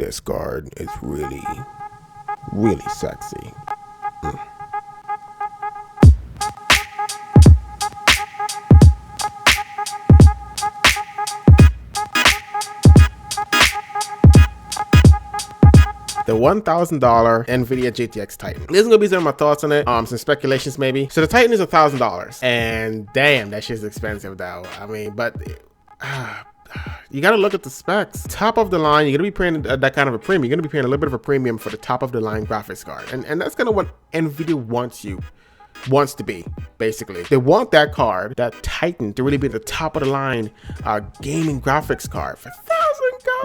this card is really, really sexy. The $1,000 NVIDIA GTX Titan. This is gonna be some of my thoughts on it. Some speculations maybe. So the Titan is $1,000, and damn, that shit's expensive though. I mean, but you gotta look at the specs. Top of the line, you're gonna be paying that kind of a premium. You're gonna be paying a little bit of a premium for the top of the line graphics card, and that's kind of what NVIDIA wants to be. Basically, they want that card, that Titan, to really be the top of the line gaming graphics card for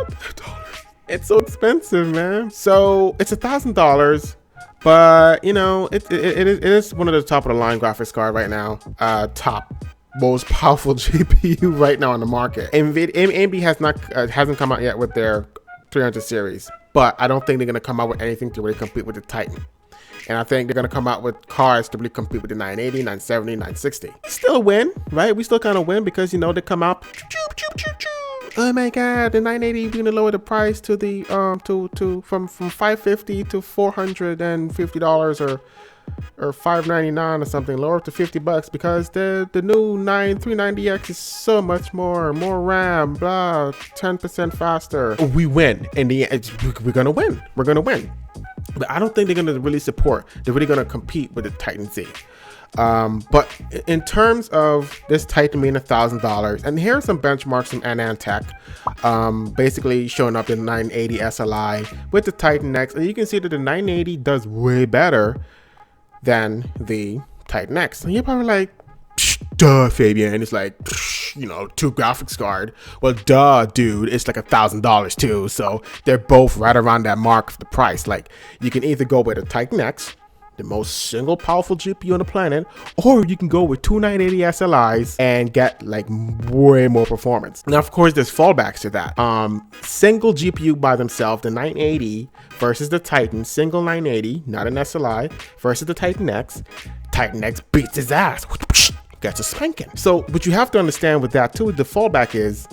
$1,000. It's so expensive, man. So it's $1,000, but you know, it is one of the top of the line graphics card right now. Top most powerful GPU right now on the market. AMD hasn't come out yet with their 300 series, but I don't think they're gonna come out with anything to really compete with the Titan. And I think they're gonna come out with cards to really compete with the 980, 970, 960. We still win, right? We still kind of win because, you know, they come out. Oh my god, the 980 is gonna lower the price to the from $550 to $450 or $599 or something, lower up to $50 because the new 390X is so much more RAM, blah, 10% faster. We win. In the end, we're gonna win. We're gonna win. But I don't think they're gonna really support. They're really gonna compete with the Titan Z. But in terms of this Titan being $1,000, and here are some benchmarks from AnandTech, basically showing up the 980 SLI with the Titan X, and you can see that the 980 does way better than the Titan X. And you're probably like, duh, Fabian. It's like, you know, two graphics card. Well, duh, dude. It's like $1,000 too. So they're both right around that mark of the price. Like, you can either go with a Titan X, the most single powerful GPU on the planet, or you can go with two 980 SLIs and get like way more performance. Now, of course, there's fallbacks to that. Single GPU by themselves, the 980 versus the Titan, single 980, not an SLI, versus the Titan X. Titan X beats his ass. Gets a spanking. So what you have to understand with that too, the fallback is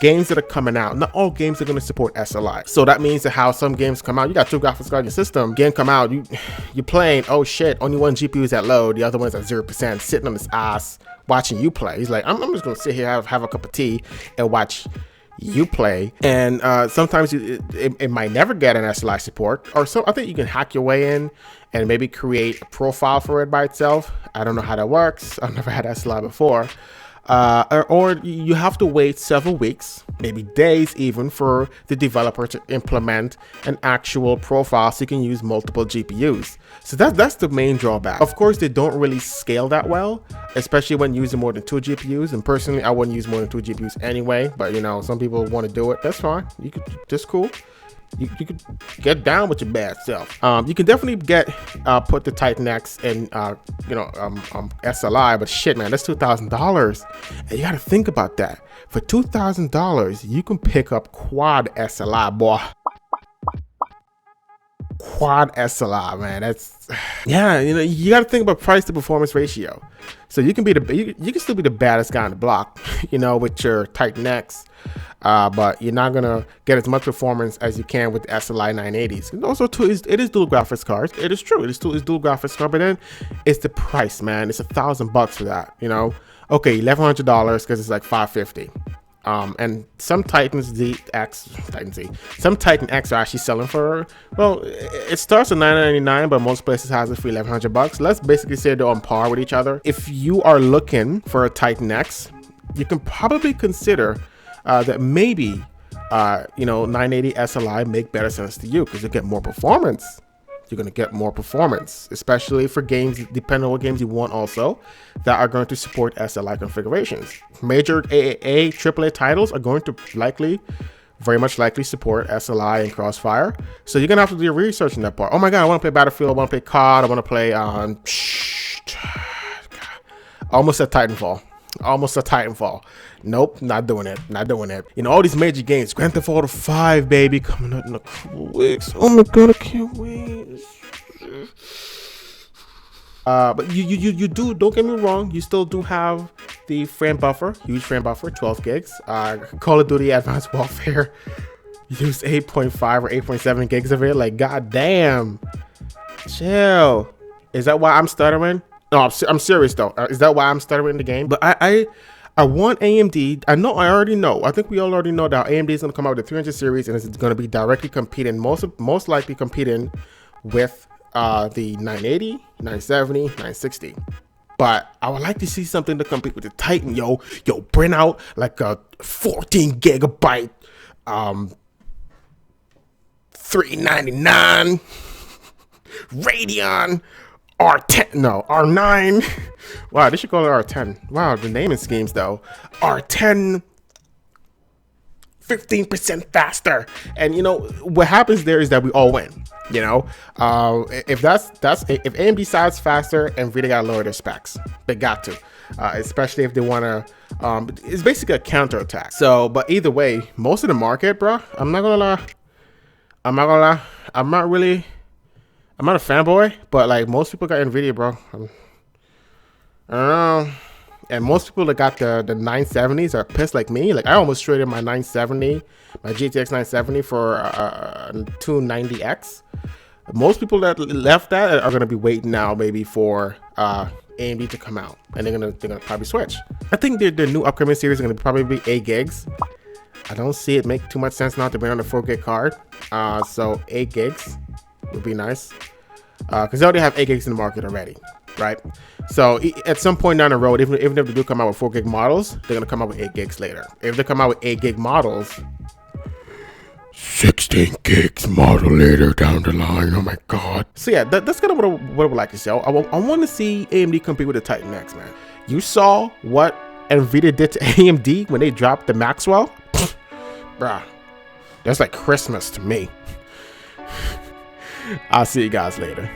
games that are coming out. Not all games are going to support SLI. So that means that how some games come out, you got two graphics cards in your system, game come out, you're playing, oh shit, only one GPU is at low, the other one's at 0%, sitting on his ass watching you play. He's like, I'm just going to sit here, have a cup of tea and watch you play. And sometimes it might never get an SLI support, or so I think you can hack your way in and maybe create a profile for it by itself. I don't know how that works. I've never had SLI before. Or you have to wait several weeks, maybe days even, for the developer to implement an actual profile so you can use multiple GPUs. So that's the main drawback. Of course, they don't really scale that well, especially when using more than two GPUs. And personally, I wouldn't use more than two GPUs anyway. But you know, some people want to do it. That's fine. You could, that's cool. You could get down with your bad self. You can definitely put the Titan X in SLI, but shit, man, that's $2,000, and you got to think about that. For $2,000, you can pick up quad SLI, boy. Quad SLI, man. That's, yeah, you know, you got to think about price to performance ratio. So you can be you can still be the baddest guy on the block, you know, with your Titan X. But you're not gonna get as much performance as you can with the SLI 980s. And also, too, it is dual graphics cards. It is true. It is dual graphics card. But then it's the price, man. It's $1,000 for that. You know, okay, $1,100 because it's like $550. And some Titan X are actually selling for, well, it starts at $999, but most places has it for $1,100. Let's basically say they're on par with each other. If you are looking for a Titan X, you can probably consider that maybe 980 SLI make better sense to you because you get more performance. You're going to get more performance, especially for games, depending on what games you want also, that are going to support SLI configurations. Major AAA, AAA titles are going to very much likely support SLI and Crossfire. So you're going to have to do your research in that part. Oh my God, I want to play Battlefield, I want to play COD, I want to play almost a Titanfall. Nope, not doing it. You know, all these major games, Grand Theft Auto 5, baby, coming out in a couple weeks. Oh my God, I can't wait. But you do, don't get me wrong, you still do have the frame buffer, huge frame buffer, 12 gigs. Call of Duty Advanced Warfare use 8.5 or 8.7 gigs of it. Like, god damn. Chill. Is that why I'm stuttering? No, I'm serious though. Is that why I'm stuttering in the game? But I want AMD. I already know. I think we all already know that AMD is going to come out with the 300 series, and it's going to be directly competing, most likely competing with the 980, 970, 960. But I would like to see something to compete with the Titan, yo. Bring out like a 14 gigabyte, 399 Radeon R10, no, R9. Wow, they should call it R10. Wow, the naming schemes though. R10, 15% faster. And you know, what happens there is that we all win. You know, if AMD sides faster, NVIDIA gotta lower their specs. They got to, especially if they wanna, it's basically a counterattack. So, but either way, most of the market, bro, I'm not gonna lie, I'm not a fanboy, but like most people got NVIDIA, bro. I don't know. And most people that got the 970s are pissed like me. Like I almost traded my 970, my GTX 970 for a 290X. Most people that left that are gonna be waiting now maybe for AMD to come out, and they're gonna probably switch. I think the new upcoming series is gonna probably be 8 gigs. I don't see it make too much sense now to bring on a 4 gig card. So 8 gigs would be nice, because they already have 8 gigs in the market already, right? So at some point down the road, even if they do come out with 4 gig models, they're gonna come out with 8 gigs later. If they come out with 8 gig models, 16 gigs model later down the line. Oh my god. So yeah, that's kind of what I would like to see. I want to see AMD compete with the Titan X, man. You saw what NVIDIA did to AMD when they dropped the Maxwell? Bruh, that's like Christmas to me. I'll see you guys later.